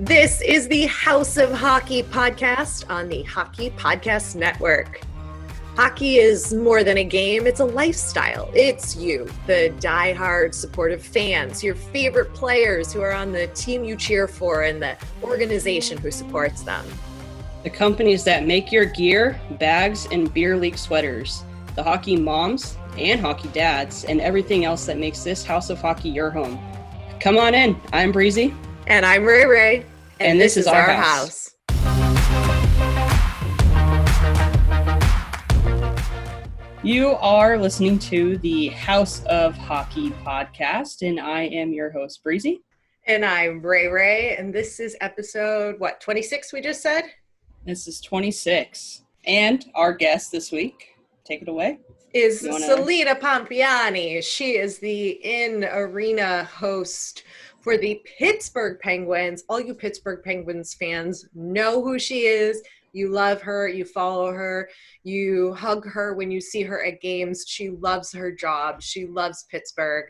This is the House of Hockey podcast on the Hockey Podcast Network. Hockey is more than a game, it's a lifestyle. It's you, the diehard supportive fans, your favorite players who are on the team you cheer for and the organization who supports them. The companies that make your gear, bags, and beer league sweaters. The hockey moms and hockey dads and everything else that makes this House of Hockey your home. Come on in. I'm Breezy. And I'm Rae Rae. And this is our house. You are listening to the House of Hockey podcast, and I am your host, Breezy. And I'm Rae Rae, and this is episode, 26 we just said? This is 26. And our guest this week, take it away. Is Celina Pompeani. She is the in-arena host for the Pittsburgh Penguins. All you Pittsburgh Penguins fans know who she is. You love her. You follow her. You hug her when you see her at games. She loves her job. She loves Pittsburgh.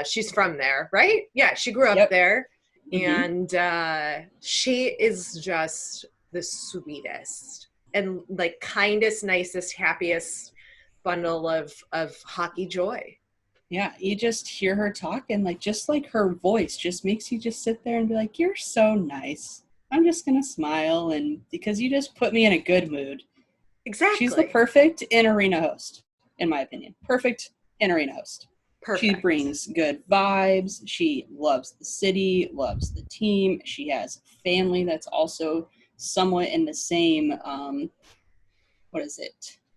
She's from there, right? Yeah, she grew up there. Mm-hmm. And she is just the sweetest and like kindest, nicest, happiest bundle of hockey joy. Yeah, you just hear her talk and just her voice just makes you just sit there and be like, you're so nice. I'm just going to smile and because you just put me in a good mood. Exactly. She's the perfect in-arena host, in my opinion. Perfect in-arena host. Perfect. She brings good vibes. She loves the city, loves the team. She has family that's also somewhat in the same,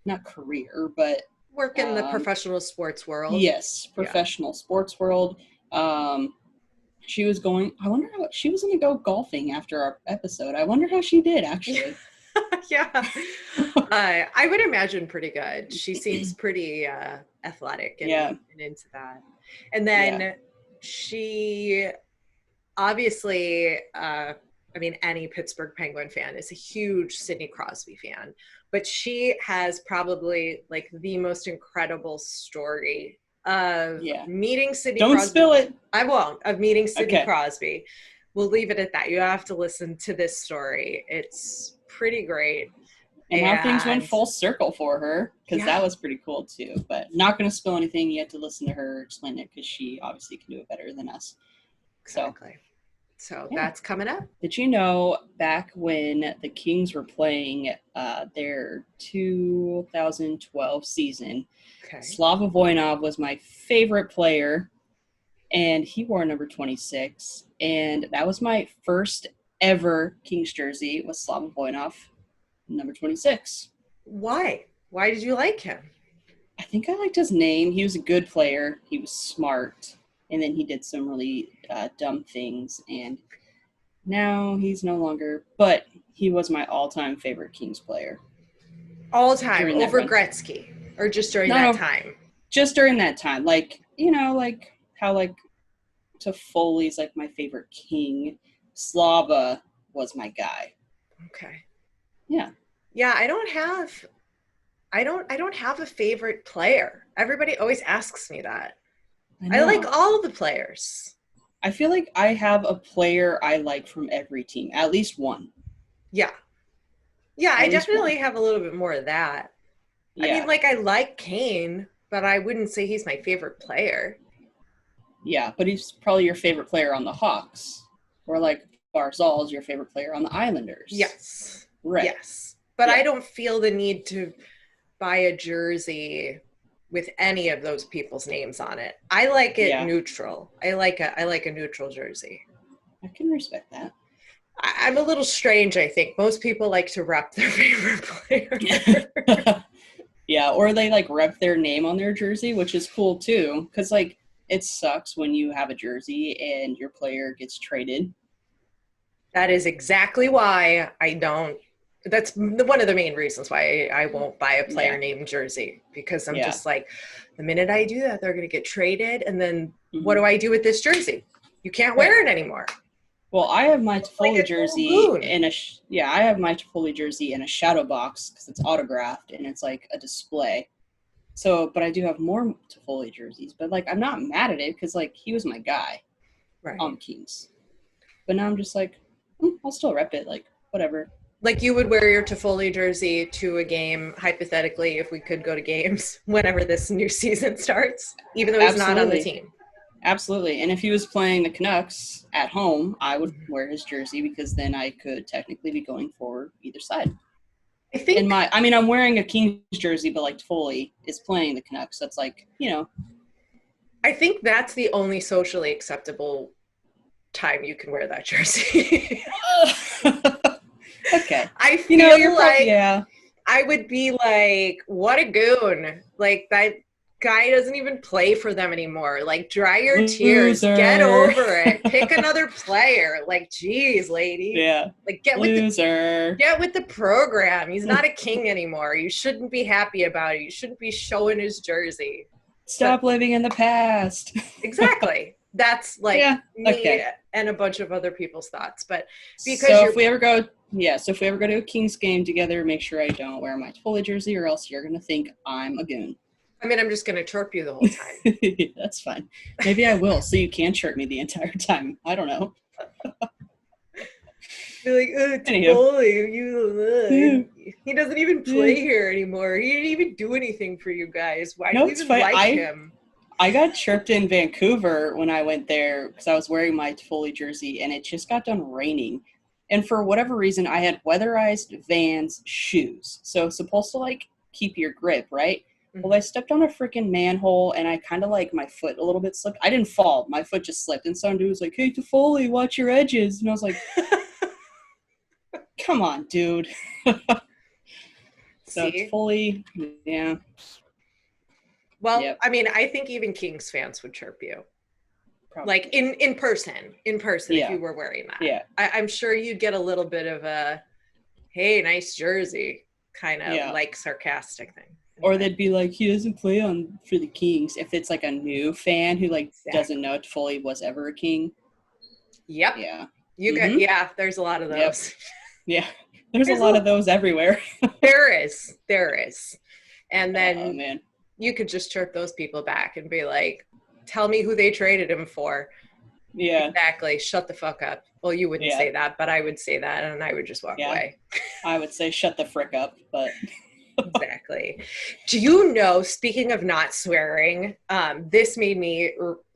not career, but work in the professional sports world. Yes, professional sports world. She was going to go golfing after our episode. I wonder how she did, actually. Yeah. I would imagine pretty good. She seems pretty athletic and into that. And then she obviously, any Pittsburgh Penguin fan is a huge Sidney Crosby fan. But she has probably the most incredible story of meeting Sidney Crosby. Don't spill it. I won't. Of meeting Sidney Crosby. We'll leave it at that. You have to listen to this story. It's pretty great. And how things went full circle for her, because that was pretty cool too. But not going to spill anything. You have to listen to her explain it because she obviously can do it better than us. Exactly. So that's coming up. Did you know back when the Kings were playing their 2012 season, Slava Voinov was my favorite player, and he wore number 26. And that was my first ever Kings jersey was Slava Voinov, number 26. Why? Why did you like him? I think I liked his name. He was a good player. He was smart. And then he did some really dumb things, and now he's no longer. But he was my all-time favorite Kings player. All time over Gretzky, or just during that time? Just during that time, how Toffoli's my favorite King. Slava was my guy. Okay. Yeah. Yeah, I don't have a favorite player. Everybody always asks me that. I like all the players. I feel like I have a player I like from every team, at least one. Yeah. Yeah, I definitely have a little bit more of that. Yeah. I like Kane, but I wouldn't say he's my favorite player. Yeah, but he's probably your favorite player on the Hawks. Or Barzal's your favorite player on the Islanders. Yes. Right. Yes. But I don't feel the need to buy a jersey with any of those people's names on it. I like it neutral. I like a neutral jersey. I can respect that. I'm a little strange, I think. Most people like to rep their favorite player. Yeah, or they rep their name on their jersey, which is cool too. Because it sucks when you have a jersey and your player gets traded. That is exactly why I don't. That's one of the main reasons why I won't buy a player named jersey, because I'm just the minute I do that, they're going to get traded. And then what do I do with this jersey? You can't wear it anymore. Well, I have my Toffoli jersey I have my Toffoli jersey in a shadow box because it's autographed and it's a display. So, but I do have more Toffoli jerseys, but I'm not mad at it because he was my guy on Kings. But now I'm just I'll still rep it, like, whatever. Like, you would wear your Toffoli jersey to a game, hypothetically, if we could go to games whenever this new season starts, even though he's not on the team. Absolutely. And if he was playing the Canucks at home, I would wear his jersey because then I could technically be going for either side. I think. I'm wearing a Kings jersey, but like Toffoli is playing the Canucks. That's like, you know. I think that's the only socially acceptable time you can wear that jersey. Okay. I feel I would be like, what a goon. Like, that guy doesn't even play for them anymore. Like, dry your tears. Get over it. Pick another player. Like, geez, lady. Yeah. Like, get with the program. He's not a King anymore. You shouldn't be happy about it. You shouldn't be showing his jersey. Stop living in the past. Exactly. That's like me and a bunch of other people's thoughts. But because if we ever go to a Kings game together, make sure I don't wear my Toffoli jersey, or else you're gonna think I'm a goon. I mean, I'm just gonna chirp you the whole time. That's fine. Maybe I will, so you can chirp me the entire time. I don't know. Be like, Toffoli, he doesn't even play here anymore. He didn't even do anything for you guys. Why do you even like him? I got chirped in Vancouver when I went there because I was wearing my Toffoli jersey, and it just got done raining. And for whatever reason, I had weatherized Vans shoes. So it's supposed to, like, keep your grip, right? Mm-hmm. Well, I stepped on a freaking manhole, and I kind of, like, my foot a little bit slipped. I didn't fall. My foot just slipped. And some dude was like, hey, Toffoli, watch your edges. And I was like, come on, dude. So Toffoli, yeah. Well, I mean, I think even Kings fans would chirp you. Probably. Like in person, if you were wearing that. Yeah. I'm sure you'd get a little bit of a, hey, nice jersey, kind of like sarcastic thing. Or they'd be like, he doesn't play for the Kings. If it's like a new fan who doesn't know Toffoli was ever a King. Yep. Yeah. There's a lot of those. Yep. Yeah. There's a lot of those everywhere. There is. And then you could just chirp those people back and be like, tell me who they traded him for. Yeah. Exactly. Shut the fuck up. Well, you wouldn't say that, but I would say that, and I would just walk away. I would say shut the frick up, but... Exactly. Do you know, speaking of not swearing, this made me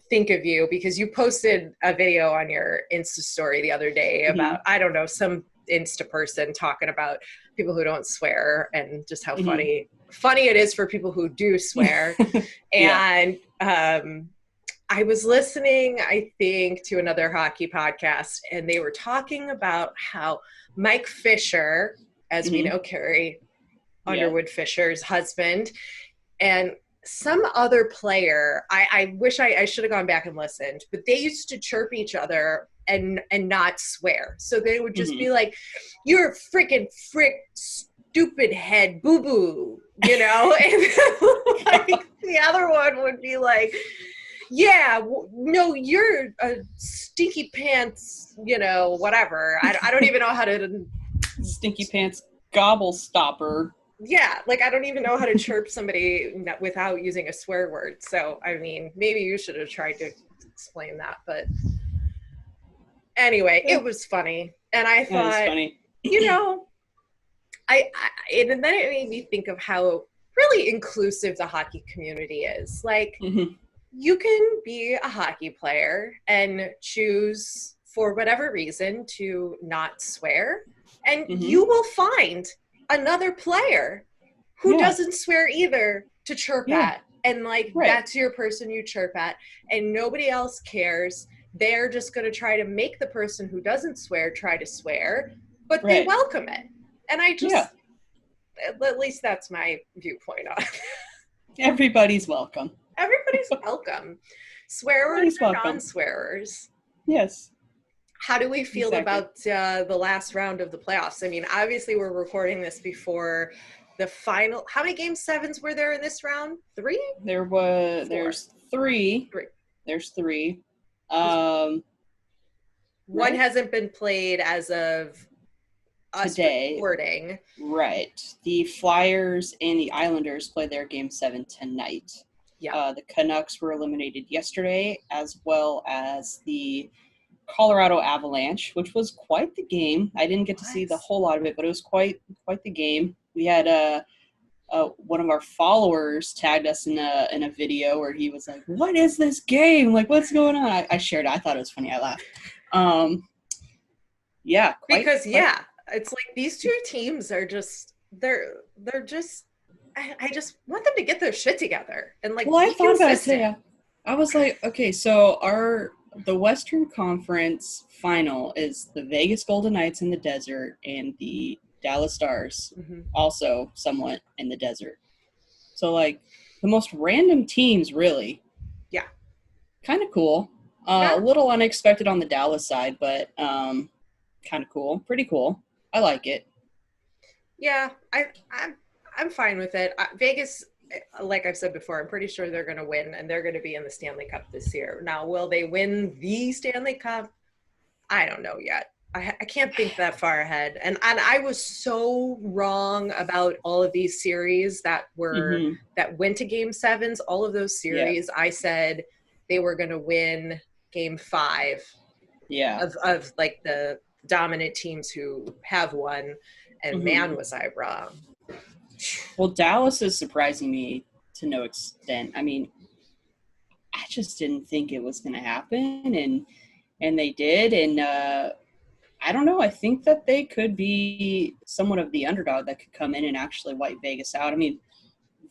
think of you because you posted a video on your Insta story the other day about, I don't know, some Insta person talking about people who don't swear and just how funny it is for people who do swear. And I was listening, I think, to another hockey podcast, and they were talking about how Mike Fisher, as we know, Carrie Underwood Fisher's husband, and some other player, I wish I should have gone back and listened, but they used to chirp each other and not swear. So they would just be like, you're a freaking stupid head boo-boo, you know? And like, the other one would be like, yeah, no, you're a stinky pants, you know, whatever. I don't even know how to... Stinky pants gobble stopper. Yeah, like I don't even know how to chirp somebody without using a swear word. So, I mean, maybe you should have tried to explain that. But anyway, it was funny. And I thought, you know, and then it made me think of how really inclusive the hockey community is. Like, you can be a hockey player and choose, for whatever reason, to not swear. And you will find another player who doesn't swear either to chirp at. And like, that's your person you chirp at. And nobody else cares. They're just going to try to make the person who doesn't swear try to swear, but they welcome it. And I just, at least that's my viewpoint on it. Everybody's welcome. Everybody's welcome. Swearers or non-swearers. Yes. How do we feel about the last round of the playoffs? I mean, obviously we're recording this before the final. How many game sevens were there in this round? 3? There's three. There's 3. One hasn't been played as of us today. Recording. Right. The Flyers and the Islanders play their game 7 tonight. Yeah. The Canucks were eliminated yesterday, as well as the Colorado Avalanche, which was quite the game. I didn't get to see the whole lot of it, but it was quite the game. We had one of our followers tagged us in a video where he was like, "What is this game? Like, what's going on?" I shared it. I thought it was funny. I laughed. Yeah, it's like these two teams are just they're just. I just want them to get their shit together and like. Well, I thought about it today. I was like, okay, so the Western Conference final is the Vegas Golden Knights in the desert and the Dallas Stars, also somewhat in the desert. So, like, the most random teams, really. Yeah. Kind of cool. A little unexpected on the Dallas side, but kind of cool. Pretty cool. I like it. Yeah, I'm fine with it. Vegas, like I've said before, I'm pretty sure they're going to win, and they're going to be in the Stanley Cup this year. Now, will they win the Stanley Cup? I don't know yet. I can't think that far ahead. And I was so wrong about all of these series that went to game sevens. All of those series, I said they were going to win game 5 of like the dominant teams who have won. And man, was I wrong. Well, Dallas is surprising me to no extent. I mean, I just didn't think it was going to happen, and they did. And I don't know. I think that they could be somewhat of the underdog that could come in and actually wipe Vegas out. I mean,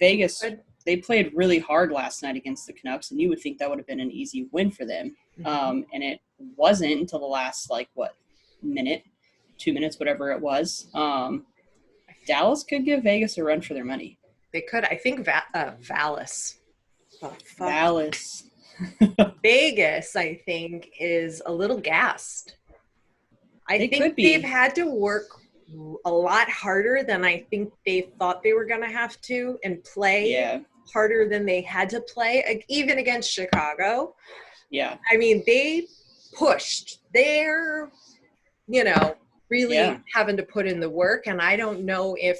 Vegas, they played really hard last night against the Canucks, and you would think that would have been an easy win for them. And it wasn't until the last, 2 minutes, whatever it was. Dallas could give Vegas a run for their money. They could. I think Vallis. Oh, fuck. Vallis. Vegas, I think, is a little gassed. I think they've had to work a lot harder than I think they thought they were going to have to, and play harder than they had to play, even against Chicago. Yeah. I mean, they pushed. They're, really having to put in the work, and I don't know if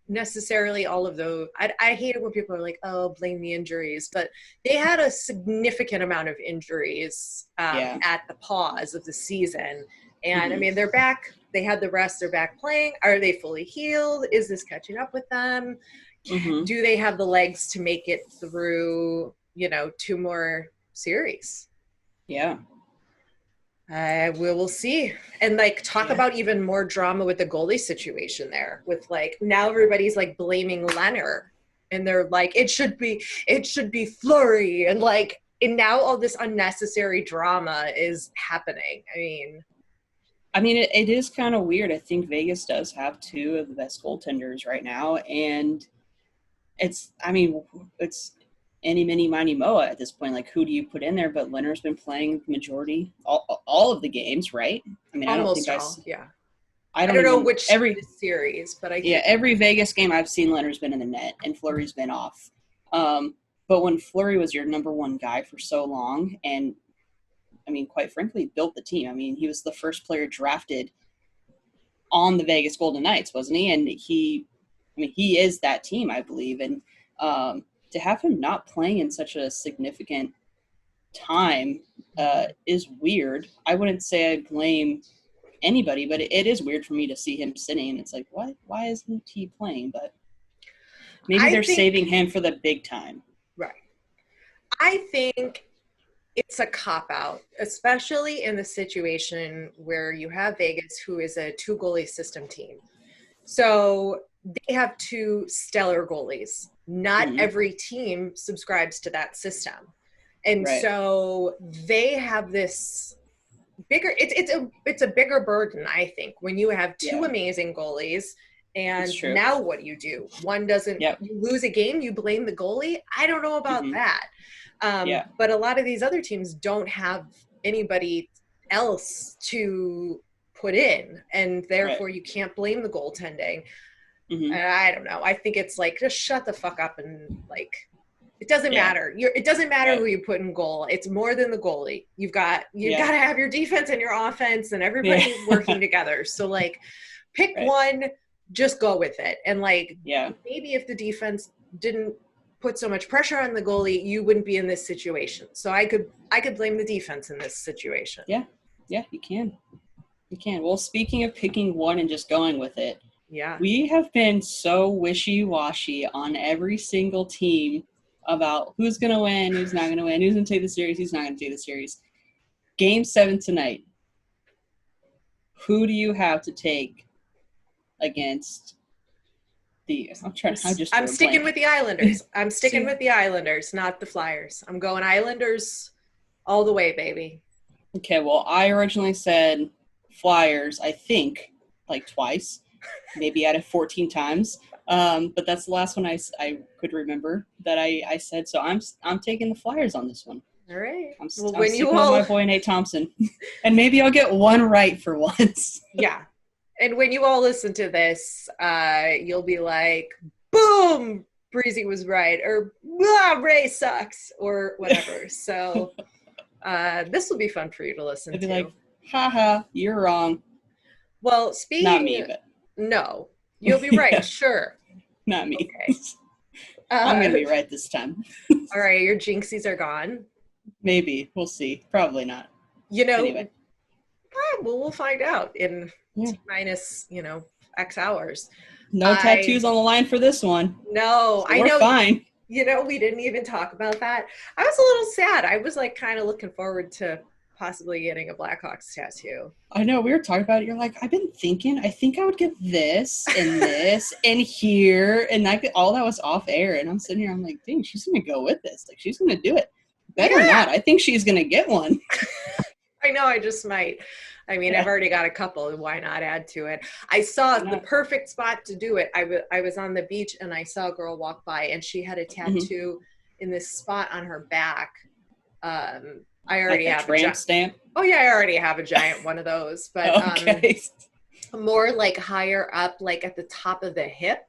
necessarily all of those I hate it when people are like, oh, blame the injuries, but they had a significant amount of injuries at the pause of the season. And I mean, they're back, they had the rest, they're back playing. Are they fully healed? Is this catching up with them? Do they have the legs to make it through 2 more series? We'll see. And talk about even more drama with the goalie situation there, with now everybody's blaming Leonard, and they're like, it should be Fleury, and now all this unnecessary drama is happening. I mean, it is kind of weird. I think Vegas does have 2 of the best goaltenders right now, and it's any, mini, miny, moa at this point. Who do you put in there? But Leonard's been playing the majority, all of the games, right? I mean, almost I don't think all, I don't know which series, but every Vegas game I've seen, Leonard's been in the net and Fleury's been off. But when Fleury was your number 1 guy for so long, and I mean, quite frankly, built the team. I mean, he was the first player drafted on the Vegas Golden Knights, wasn't he? And he is that team, I believe. And to have him not playing in such a significant time is weird. I wouldn't say I blame anybody, but it is weird for me to see him sitting, and it's like, why isn't he playing? But maybe they're saving him for the big time. Right. I think it's a cop-out, especially in the situation where you have Vegas, who is a 2-goalie system team. So they have 2 stellar goalies. Not every team subscribes to that system. And so they have this bigger, it's a bigger burden, I think, when you have 2 amazing goalies. And now what do? One doesn't, you lose a game, you blame the goalie. I don't know about that. But a lot of these other teams don't have anybody else to put in, and therefore you can't blame the goaltending. I don't know. I think it's just shut the fuck up, and it doesn't matter. It doesn't matter who you put in goal. It's more than the goalie. You've got to have your defense and your offense, and everybody's working together. So pick one, just go with it. And maybe if the defense didn't put so much pressure on the goalie, you wouldn't be in this situation. So I could blame the defense in this situation. Yeah, you can. You can. Well, speaking of picking one and just going with it, yeah, we have been so wishy-washy on every single team about who's going to win, who's not going to win, who's going to take the series, who's not going to take the series. Game 7 tonight. Who do you have to take against the? I'm sticking with the Islanders. I'm sticking with the Islanders, not the Flyers. I'm going Islanders all the way, baby. Okay, well, I originally said Flyers, I think, like twice. Maybe added 14 times. But that's the last one I could remember that I said. So I'm taking the Flyers on this one. All right. I'm sticking with my boy Nate Thompson. And maybe I'll get one right for once. Yeah. And when you all listen to this, you'll be like, boom, Breezy was right, or blah, Ray sucks, or whatever. So this will be fun for you to listen to. I'd be like, haha, you're wrong. Well, speaking not me, but no, you'll be right. Sure. Not me. Okay. I'm going to be right this time. All right. Your jinxies are gone. Maybe. We'll see. Probably not. Anyway. Well, we'll find out in minus, X hours. No tattoos on the line for this one. No, so we're fine. We didn't even talk about that. I was a little sad. I was like kind of looking forward to possibly getting a Blackhawks tattoo. I know. We were talking about it. You're like, I've been thinking, I think I would get this and this and here. And all that was off air. And I'm sitting here, I'm like, dang, she's going to go with this. Like, she's going to do it. Better not. I think she's going to get one. I know. I just might. I mean, I've already got a couple. Why not add to it? I saw the perfect spot to do it. I was on the beach and I saw a girl walk by and she had a tattoo in this spot on her back. I already have a tramp stamp. Oh yeah, I already have a giant one of those, but more like higher up, like at the top of the hip.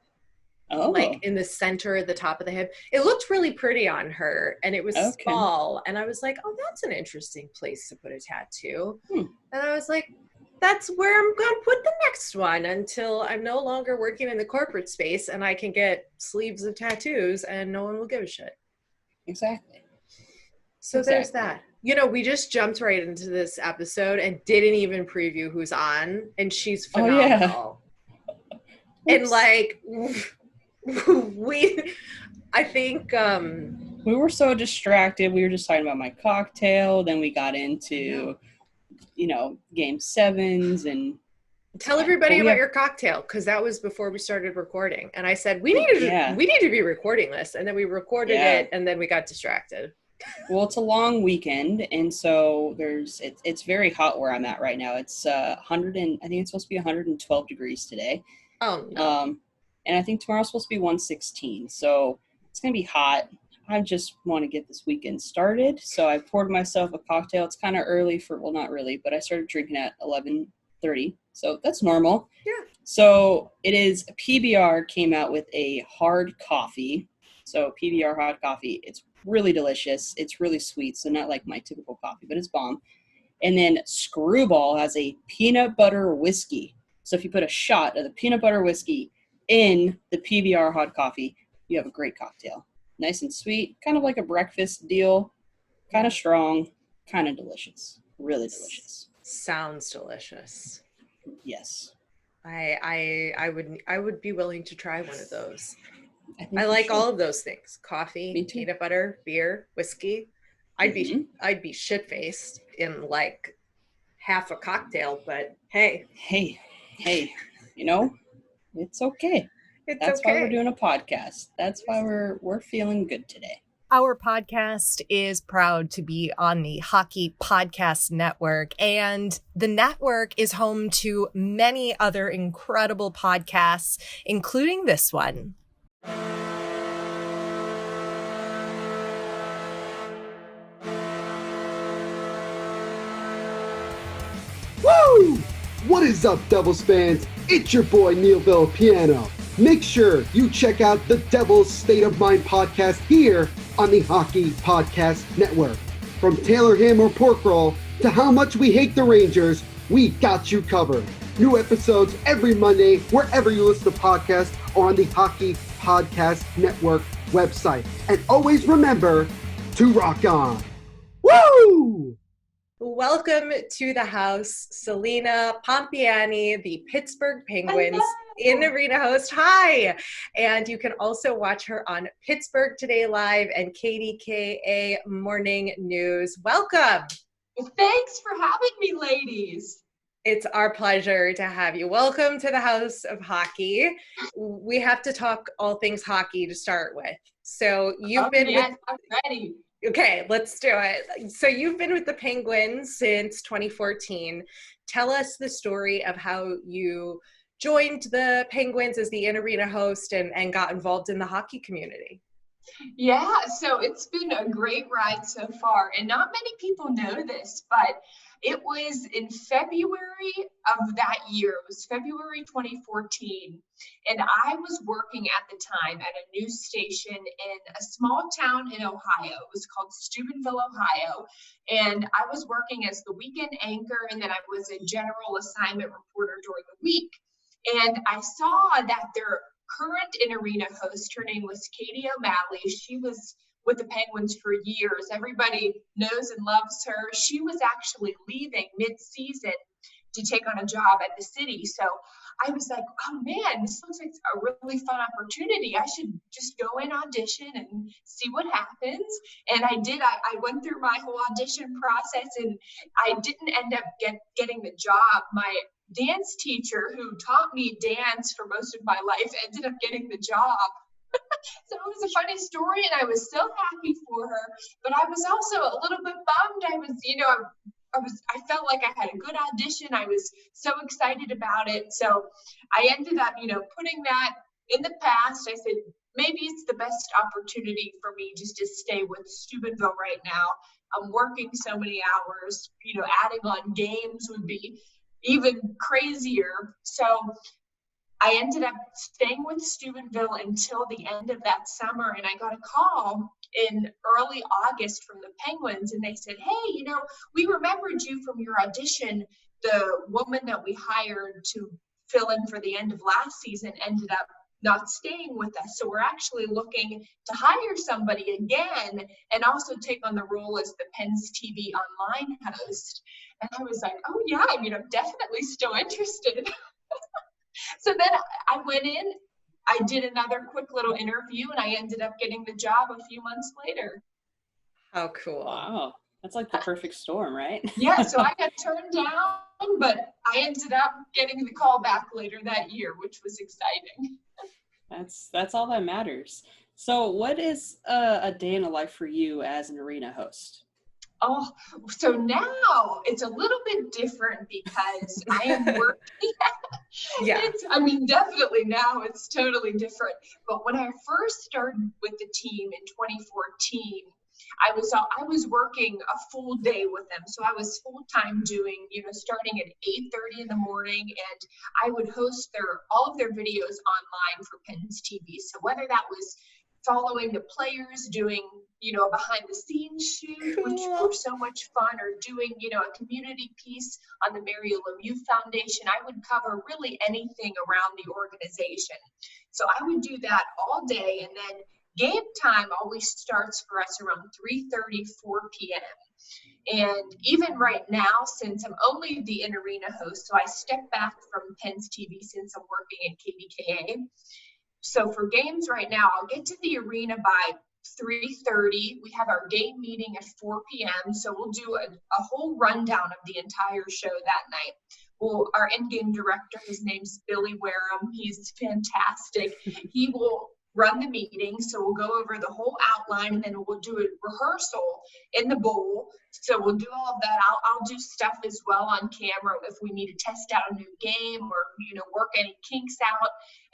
Oh. Like in the center of the top of the hip. It looked really pretty on her and it was small. And I was like, oh, that's an interesting place to put a tattoo. And I was like, that's where I'm going to put the next one until I'm no longer working in the corporate space and I can get sleeves of tattoos and no one will give a shit. Exactly. So there's that. We just jumped right into this episode and didn't even preview who's on. And she's phenomenal. Oh, yeah. And like... I think we were so distracted. We were just talking about my cocktail. Then we got into, game 7s and tell everybody about your cocktail because that was before we started recording. And I said we need to be recording this, and then we recorded it, and then we got distracted. Well, it's a long weekend, and so it's very hot where I'm at right now. It's 100 and I think it's supposed to be 112 degrees today. Oh no. And I think tomorrow's supposed to be 116. So it's going to be hot. I just want to get this weekend started. So I poured myself a cocktail. It's kind of early well, not really, but I started drinking at 11:30. So that's normal. Yeah. So it is, PBR came out with a hard coffee. So PBR hot coffee. It's really delicious. It's really sweet. So not like my typical coffee, but it's bomb. And then Screwball has a peanut butter whiskey. So if you put a shot of the peanut butter whiskey in the PBR hot coffee, you have a great cocktail. Nice and sweet, kind of like a breakfast deal, kind of strong, kind of delicious. Really delicious. Sounds delicious. Yes. I would be willing to try one of those. I like all of those things. Coffee, peanut butter, beer, whiskey. I'd be shit-faced in like half a cocktail, but hey. Hey, it's okay. That's why we're doing a podcast. That's why we're feeling good today. Our podcast is proud to be on the Hockey Podcast Network, and the network is home to many other incredible podcasts, including this one. Woo! What is up, Devils fans? It's your boy, Neil Villapiano. Make sure you check out the Devils State of Mind podcast here on the Hockey Podcast Network. From Taylor Ham or Pork Roll to how much we hate the Rangers, we got you covered. New episodes every Monday, wherever you listen to podcasts or on the Hockey Podcast Network website. And always remember to rock on. Woo! Welcome to the house, Celina Pompeani, the Pittsburgh Penguins in-arena host. Hi! And you can also watch her on Pittsburgh Today Live and KDKA Morning News. Welcome! Thanks for having me, ladies. It's our pleasure to have you. Welcome to the House of Hockey. We have to talk all things hockey to start with. So you've been I'm ready. Okay, let's do it. So you've been with the Penguins since 2014. Tell us the story of how you joined the Penguins as the in-arena host and got involved in the hockey community. Yeah, so it's been a great ride so far. And not many people know this, but it was in February of that year. It was February 2014. And I was working at the time at a news station in a small town in Ohio. It was called Steubenville, Ohio. And I was working as the weekend anchor, and then I was a general assignment reporter during the week. And I saw that their current in-arena host, her name was Katie O'Malley. She was with the Penguins for years. Everybody knows and loves her. She was actually leaving mid-season to take on a job at the city. So I was like, oh man, this looks like a really fun opportunity. I should just go in, audition, and see what happens. And I did. I went through my whole audition process, and I didn't end up getting the job. My dance teacher, who taught me dance for most of my life, ended up getting the job. So it was a funny story, and I was so happy for her, but I was also a little bit bummed. I felt like I had a good audition. I was so excited about it. So I ended up, putting that in the past. I said, maybe it's the best opportunity for me just to stay with Steubenville right now. I'm working so many hours, adding on games would be even crazier. So I ended up staying with Steubenville until the end of that summer, and I got a call in early August from the Penguins, and they said, hey, we remembered you from your audition. The woman that we hired to fill in for the end of last season ended up not staying with us, so we're actually looking to hire somebody again and also take on the role as the Pens TV online host. And I was like, oh yeah, I'm definitely still interested. So then I went in, I did another quick little interview, and I ended up getting the job a few months later. How cool. Wow. That's like the perfect storm, right? Yeah, so I got turned down, but I ended up getting the call back later that year, which was exciting. That's all that matters. So what is a day in the life for you as an arena host? Oh, so now it's a little bit different because I am working. Yeah. Definitely now it's totally different. But when I first started with the team in 2014, I was working a full day with them. So I was full-time doing, starting at 8:30 in the morning, and I would host all of their videos online for Pens TV. So whether that was following the players, doing, a behind the scenes shoot, Cool. which were so much fun, or doing, a community piece on the Mary Lemieux Foundation. I would cover really anything around the organization. So I would do that all day, and then game time always starts for us around 3:30, 4 p.m. And even right now, since I'm only the in-arena host, so I step back from Pens TV since I'm working at KDKA. So for games right now, I'll get to the arena by 3:30. We have our game meeting at 4 p.m. So we'll do a whole rundown of the entire show that night. Well, our in-game director, his name's Billy Wareham. He's fantastic. He will run the meeting. So we'll go over the whole outline, and then we'll do a rehearsal in the bowl. So we'll do all of that. I'll do stuff as well on camera if we need to test out a new game or, work any kinks out.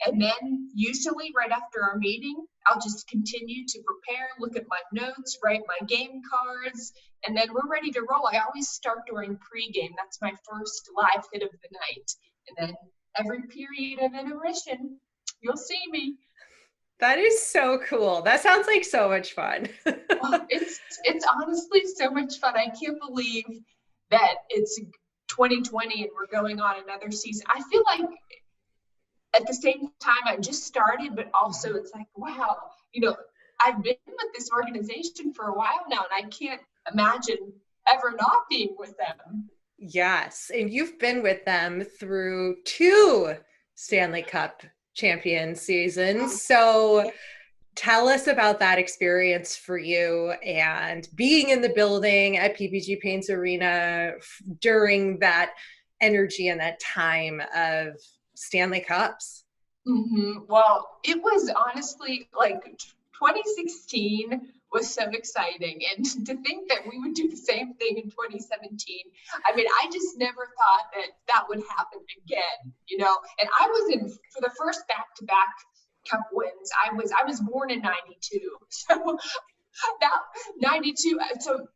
And then usually right after our meeting, I'll just continue to prepare, look at my notes, write my game cards, and then we're ready to roll. I always start during pregame. That's my first live hit of the night. And then every period of intermission, you'll see me. That is so cool. That sounds like so much fun. Well, it's honestly so much fun. I can't believe that it's 2020 and we're going on another season. I feel like at the same time I just started, but also it's like, wow, I've been with this organization for a while now, and I can't imagine ever not being with them. Yes, and you've been with them through 2 Stanley Cup champion seasons. So tell us about that experience for you and being in the building at PPG Paints Arena during that energy and that time of Stanley Cups. Well, it was honestly like 2016 was so exciting. And to think that we would do the same thing in 2017, I mean, I just never thought that that would happen again, you know. And I was in for the first back-to-back Cup wins. I was born in 92. So that 92, so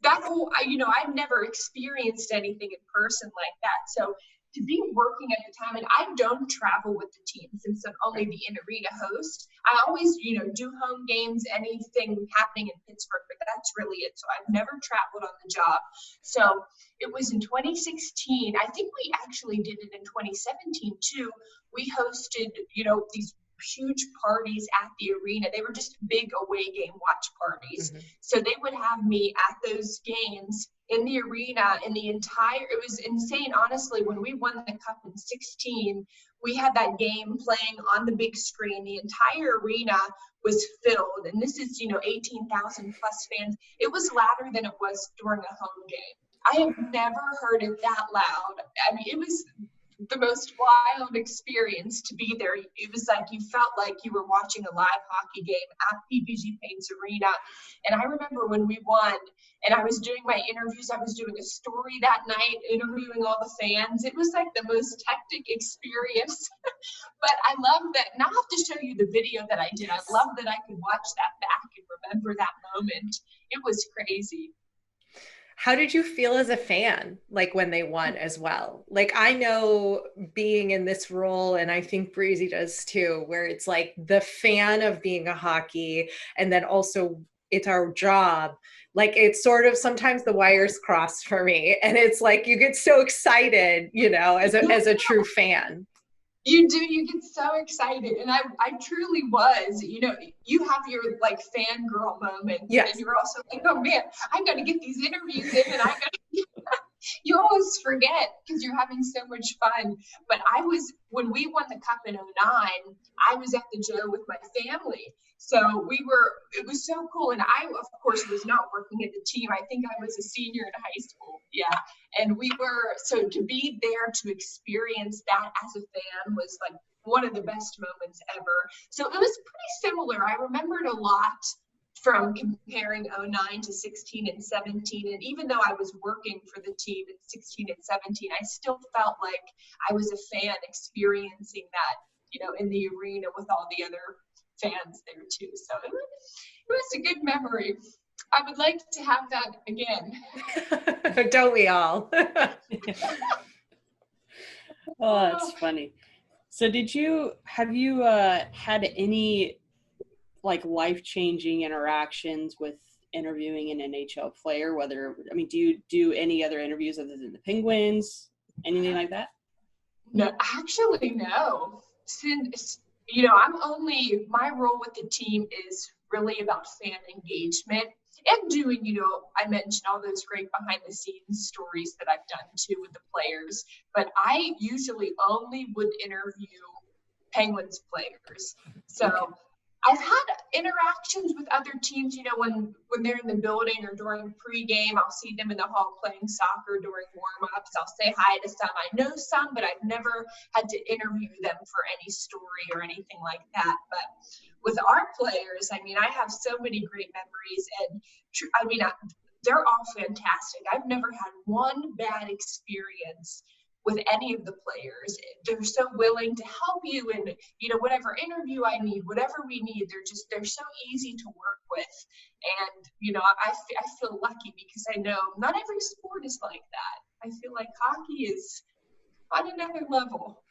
that whole, you know, I've never experienced anything in person like that. So to be working at the time, and I don't travel with the team since I'm only the in-arena host. I always, you know, do home games, anything happening in Pittsburgh, but that's really it. So I've never traveled on the job. So it was in 2016. I think we actually did it in 2017 too. We hosted, you know, these huge parties at the arena. They were just big away game watch parties. So they would have me at those games in the arena, in the entire, it was insane. Honestly, when we won the cup in 16, we had that game playing on the big screen. The entire arena was filled. And this is, you know, 18,000 plus fans. It was louder than it was during a home game. I have never heard it that loud. I mean, it was the most wild experience to be there. It was like you felt like you were watching a live hockey game at PPG Paints Arena. And I remember when we won and I was doing my interviews, I was doing a story that night, interviewing all the fans. It was like the most hectic experience. But I love that. And I'll have to show you the video that I did. I love that I could watch that back and remember that moment. It was crazy. How did you feel as a fan, like when they won as well? Like, I know being in this role, and I think Breezy does too, where it's like the fan of being a hockey, and then also it's our job. Like, it's sort of sometimes the wires cross for me, and it's like you get so excited, you know, as a true fan. You do, you get so excited. And I truly was, you know, you have your like fangirl moment. Yes. And you're also like, oh man, I got to get these interviews in and I got to, you always forget because you're having so much fun. But when we won the cup in 09, I was at the Joe with my family. So it was so cool. And I, of course, was not working at the team. I think I was a senior in high school. Yeah. And so to be there to experience that as a fan was like one of the best moments ever. So it was pretty similar. I remembered a lot from comparing 09 to 16 and 17. And even though I was working for the team in 16 and 17, I still felt like I was a fan experiencing that, you know, in the arena with all the other fans there too. So it was a good memory. I would like to have that again. Don't we all? Oh, that's funny. So have you had any like life-changing interactions with interviewing an NHL player? Do you do any other interviews other than the Penguins? Anything like that? No, actually, no. Since, you know, my role with the team is really about fan engagement and doing, you know, I mentioned all those great behind the scenes stories that I've done too with the players, but I usually only would interview Penguins players. So I've had interactions with other teams, you know, when they're in the building or during pregame, I'll see them in the hall playing soccer during warm-ups. I'll say hi to some. I know some, but I've never had to interview them for any story or anything like that. But with our players, I mean, I have so many great memories, and I mean, they're all fantastic. I've never had one bad experience with any of the players. They're so willing to help you in, you know, whatever interview I need, whatever we need. They're so easy to work with. And, you know, I feel lucky because I know not every sport is like that. I feel like hockey is on another level.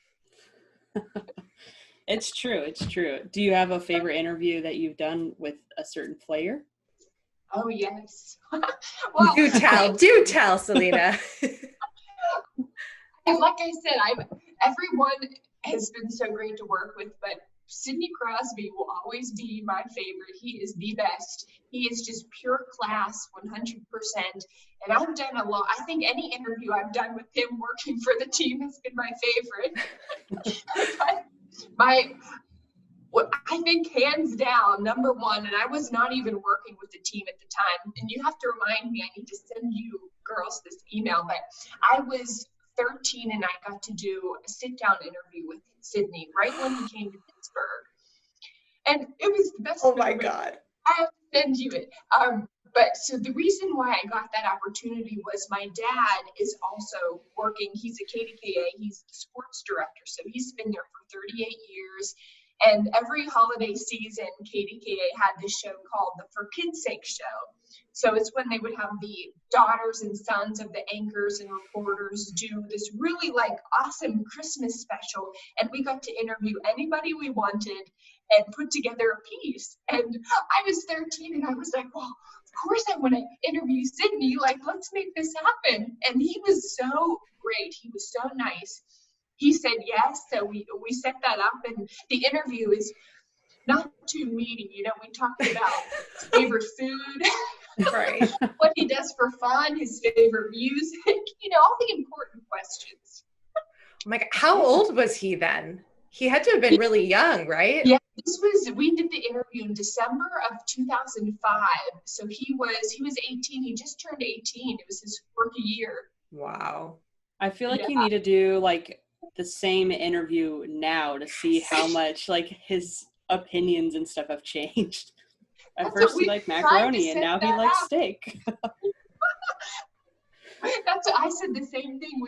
It's true. It's true. Do you have a favorite interview that you've done with a certain player? Oh, yes. Well, do tell, Celina. And like I said, everyone has been so great to work with, but Sidney Crosby will always be my favorite. He is the best. He is just pure class, 100%. And I've done a lot. I think any interview I've done with him working for the team has been my favorite. But I think hands down, number one, and I was not even working with the team at the time, and you have to remind me, I need to send you girls this email, but I was 13 and I got to do a sit-down interview with Sidney right when he came to Pittsburgh. And it was the best. Oh my God. I have to send you it. But so the reason why I got that opportunity was my dad is also working. He's a KDKA. He's the sports director. So he's been there for 38 years. And every holiday season, KDKA had this show called the For Kids' Sake Show. So it's when they would have the daughters and sons of the anchors and reporters do this really like awesome Christmas special. And we got to interview anybody we wanted and put together a piece. And I was 13 and I was like, well, of course I want to interview Sidney. Like, let's make this happen. And he was so great. He was so nice. He said yes. So we set that up, and the interview is not too meaty. You know, we talked about his favorite food, right? What he does for fun, his favorite music, you know, all the important questions. Oh my God. How old was he then? He had to have been really young, right? Yeah, we did the interview in December of 2005. So he was 18. He just turned 18. It was his rookie year. Wow. I feel like you need to do like the same interview now to see how much like his opinions and stuff have changed. At first he liked macaroni and now he likes steak. I said the same thing.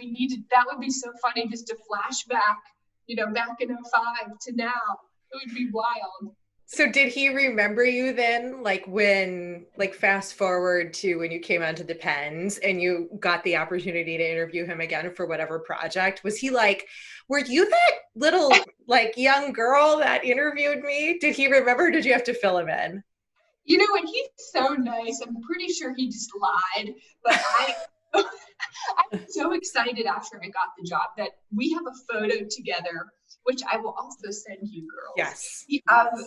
That would be so funny just to flash back, you know, back in 2005 to now. It would be wild. So did he remember you then, like when, like fast forward to when you came onto the Pens and you got the opportunity to interview him again for whatever project? Was he like, were you that little like young girl that interviewed me? Did he remember? Or did you have to fill him in? You know, and he's so nice. I'm pretty sure he just lied, but I'm so excited after I got the job that we have a photo together, which I will also send you girls. Yes.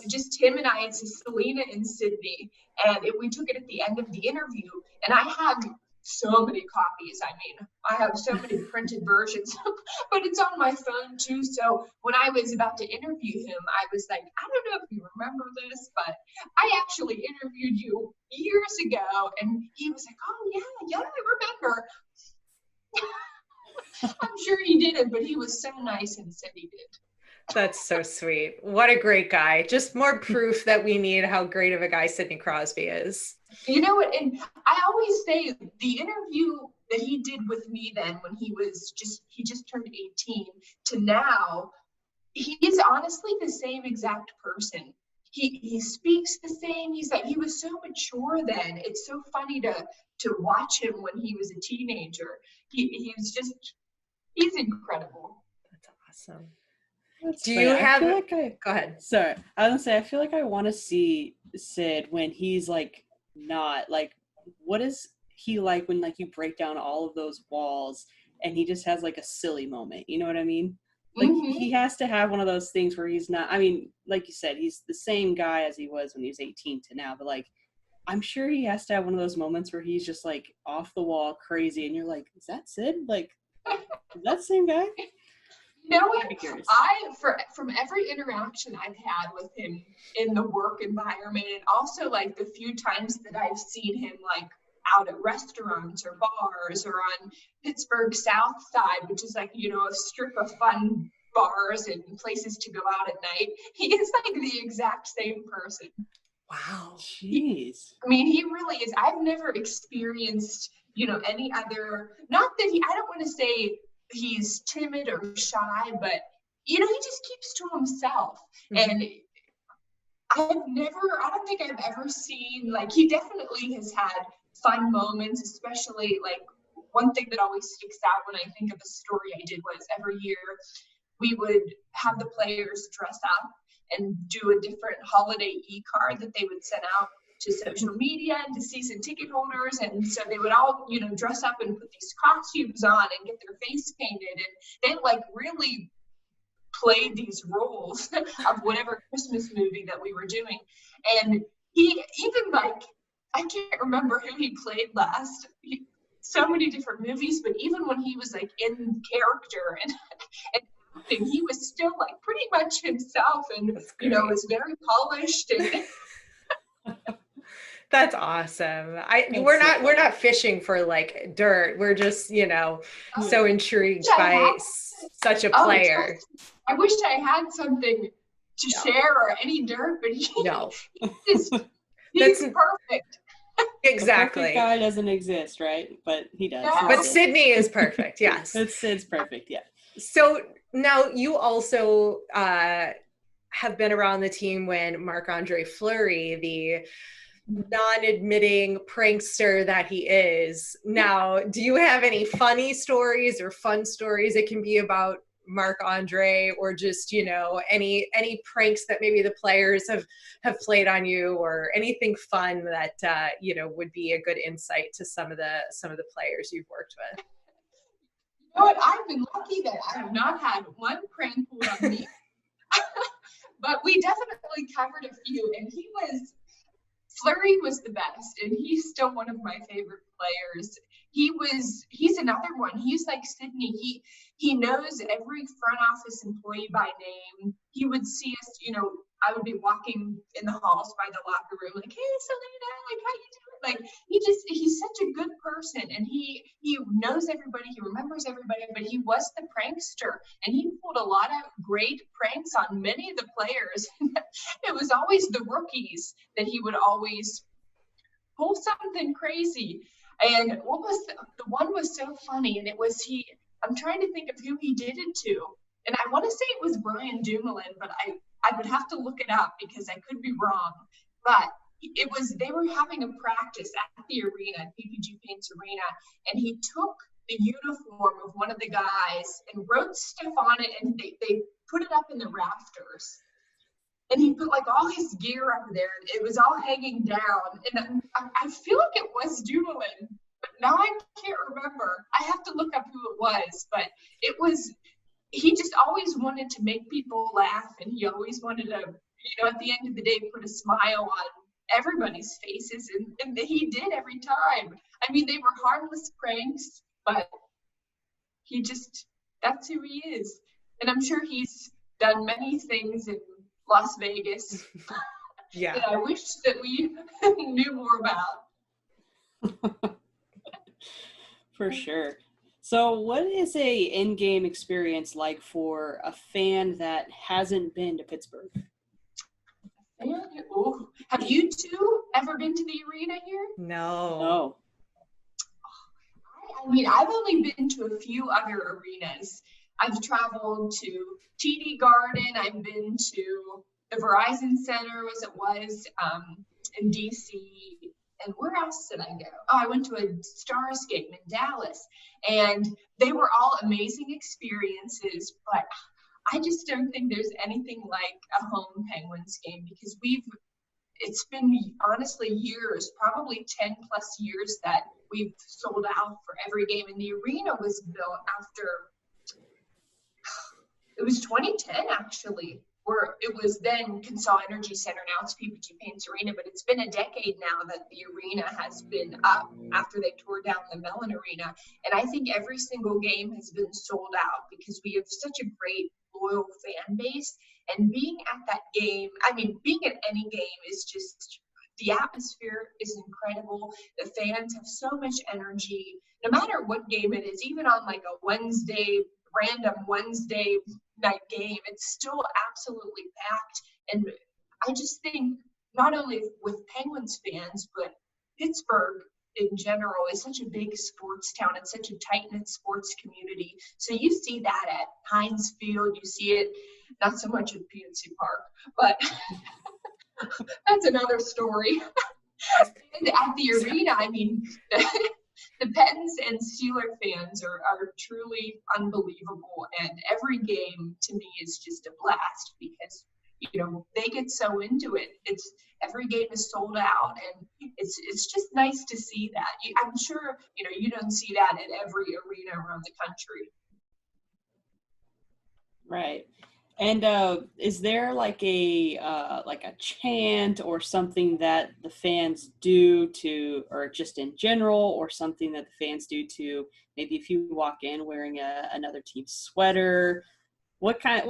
Just him and I, it's Celina and Sydney. And we took it at the end of the interview. And I have so many copies. I mean, I have so many printed versions, but it's on my phone too. So when I was about to interview him, I was like, I don't know if you remember this, but I actually interviewed you years ago. And he was like, oh yeah, I remember. I'm sure he didn't, but he was so nice and said he did. That's so sweet. What a great guy. Just more proof that we need how great of a guy Sidney Crosby is. You know what? And I always say the interview that he did with me then when he just turned 18 to now, he is honestly the same exact person. He speaks the same. He was so mature then. It's so funny to watch him when he was a teenager. He's incredible. That's awesome. That's Do funny. you have? Go ahead. Sorry, I was gonna say I feel like I want to see Sid when he's like not like. What is he like when like you break down all of those walls and he just has like a silly moment? You know what I mean? Like he has to have one of those things where he's not. I mean, like you said, he's the same guy as he was when he was 18 to now. But like, I'm sure he has to have one of those moments where he's just like off the wall, crazy, and you're like, is that Sid? Like, is that the same guy? You know what? From every interaction I've had with him in the work environment, and also like the few times that I've seen him like out at restaurants or bars or on Pittsburgh South Side, which is like, you know, a strip of fun bars and places to go out at night, he is like the exact same person. Wow. Jeez. I mean, he really is. I've never experienced, you know, any other, not that I don't want to say he's timid or shy, but you know, he just keeps to himself. And I don't think I've ever seen, like, he definitely has had fun moments, especially like one thing that always sticks out when I think of a story I did was every year we would have the players dress up and do a different holiday e-card that they would send out to social media and to season ticket holders. And so they would all, you know, dress up and put these costumes on and get their face painted. And they like really played these roles of whatever Christmas movie that we were doing. And he even like, I can't remember who he played last. So many different movies, but even when he was like in character and acting, he was still like pretty much himself, and was very polished. And that's awesome. We're not fishing for like dirt. We're just so intrigued by such a player. I wish I had something to share or any dirt, but he's perfect. Exactly. The perfect guy doesn't exist, right? But he does. Yeah. But Sydney is perfect. Yes. Sid's perfect. Yeah. So now you also have been around the team when MarcAndre Fleury, the non-admitting prankster that he is. Now, do you have any funny stories or fun stories? It can be about MarcAndre or just, any pranks that maybe the players have played on you, or anything fun that, would be a good insight to some of the players you've worked with. You know what? I've been lucky that I have not had one prank pulled on me, but we definitely covered a few, and Fleury was the best, and he's still one of my favorite players. He's another one. He's like Sydney. He knows every front office employee by name. He would see us, I would be walking in the halls by the locker room, like, hey, Celina, like, how you doing? Like, he's such a good person, and he knows everybody, he remembers everybody, but he was the prankster, and he pulled a lot of great pranks on many of the players. It was always the rookies that he would always pull something crazy. And the one was so funny, and it was I'm trying to think of who he did it to, and I want to say it was Brian Dumoulin, but I would have to look it up because I could be wrong. But they were having a practice at the arena, PPG Paints Arena, and he took the uniform of one of the guys and wrote stuff on it, and they put it up in the rafters. And he put like all his gear up there, and it was all hanging down. And I feel like it was Dumoulin, but now I can't remember. I have to look up who it was, but he just always wanted to make people laugh, and he always wanted to, at the end of the day, put a smile on everybody's faces, and he did every time. I mean, they were harmless pranks, but that's who he is. And I'm sure he's done many things in Las Vegas that I wish that we knew more about. For sure. So what is a in-game experience like for a fan that hasn't been to Pittsburgh? Have you two ever been to the arena here? No. I mean, I've only been to a few other arenas. I've traveled to TD Garden. I've been to the Verizon Center, as it was in DC. And where else did I go? Oh, I went to a Stars game in Dallas. And they were all amazing experiences, but I just don't think there's anything like a home Penguins game, because it's been honestly years, probably 10 plus years, that we've sold out for every game. And the arena was built it was 2010 actually, where it was then Consol Energy Center. Now it's PPG Paints Arena, but it's been a decade now that the arena has been up after they tore down the Mellon Arena. And I think every single game has been sold out because we have such a great, loyal fan base. And being at that game, I mean, being at any game is just, the atmosphere is incredible. The fans have so much energy, no matter what game it is, even on like a random Wednesday night game, it's still absolutely packed. And I just think not only with Penguins fans, but Pittsburgh in general is such a big sports town. It's such a tight-knit sports community. So you see that at Heinz Field, you see it not so much at PNC Park, but that's another story. And at the arena, I mean, the Pens and Steeler fans are truly unbelievable, and every game to me is just a blast because they get so into it. Every game is sold out, and it's just nice to see that. I'm sure you don't see that at every arena around the country. Right. And is there like a chant or something that the fans do to, or just in general, or something that the fans do to maybe if you walk in wearing another team's sweater? What kind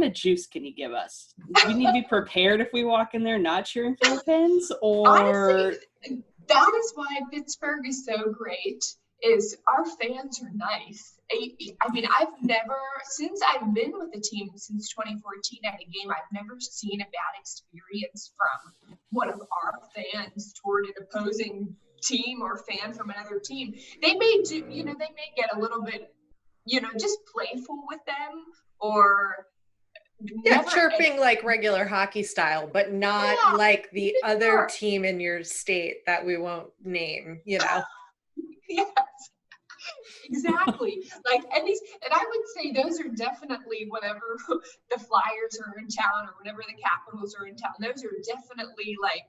of juice can you give us? Do we need to be prepared if we walk in there not cheering for the Pens? Or honestly, that is why Pittsburgh is so great, is our fans are nice. I mean, since I've been with the team since 2014 at a game, I've never seen a bad experience from one of our fans toward an opposing team or fan from another team. They may get a little bit, just playful with them, or chirping like regular hockey style, but not like the other team in your state that we won't name, Yes, exactly. Like, at least, and I would say those are definitely, whenever the Flyers are in town or whenever the Capitals are in town, those are definitely like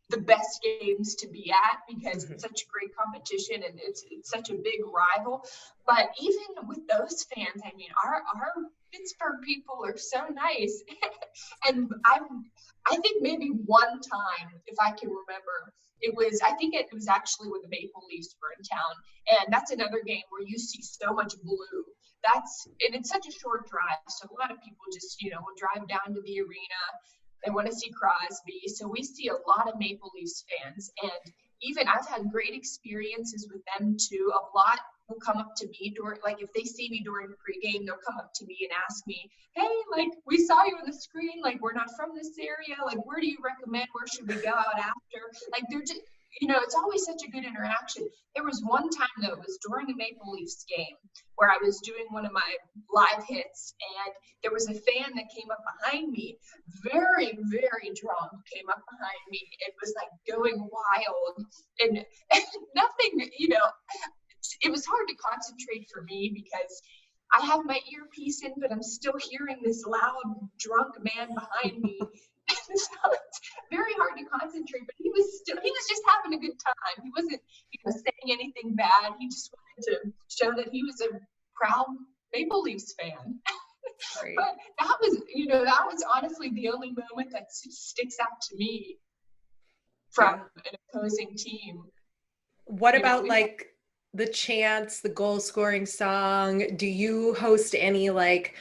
the best games to be at, because it's such great competition and it's such a big rival. But even with those fans, I mean, our Pittsburgh people are so nice. And I think maybe one time, if I can remember, I think it was actually when the Maple Leafs were in town. And that's another game where you see so much blue. And it's such a short drive. So a lot of people just, will drive down to the arena. They want to see Crosby. So we see a lot of Maple Leafs fans. And even I've had great experiences with them too. A lot will come up to me if they see me during pregame, they'll come up to me and ask me, hey, like, we saw you on the screen, like, we're not from this area, like, where do you recommend, where should we go out after? Like, they're just, it's always such a good interaction. There was one time, though, it was during a Maple Leafs game where I was doing one of my live hits, and there was a fan that came up behind me, very, very drunk, came up behind me. It was like going wild, and nothing, it was hard to concentrate for me because I have my earpiece in, but I'm still hearing this loud, drunk man behind me. So it's very hard to concentrate, but he was just having a good time. He wasn't, saying anything bad. He just wanted to show that he was a proud Maple Leafs fan. Right. But that was honestly the only moment that sticks out to me from an opposing team. What about like the chants, the goal scoring song? Do you host any, like,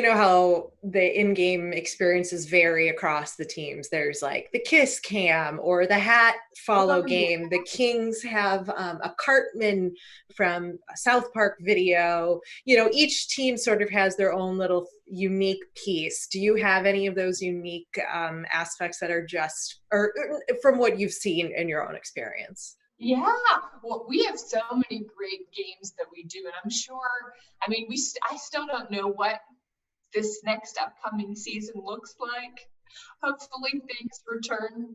how the in-game experiences vary across the teams? There's like the kiss cam or the hat follow game. The Kings have a Cartman from South Park video. Each team sort of has their own little unique piece. Do you have any of those unique aspects that are or from what you've seen in your own experience? Yeah, well, we have so many great games that we do, and I'm sure, I still don't know what this next upcoming season looks like. Hopefully things return,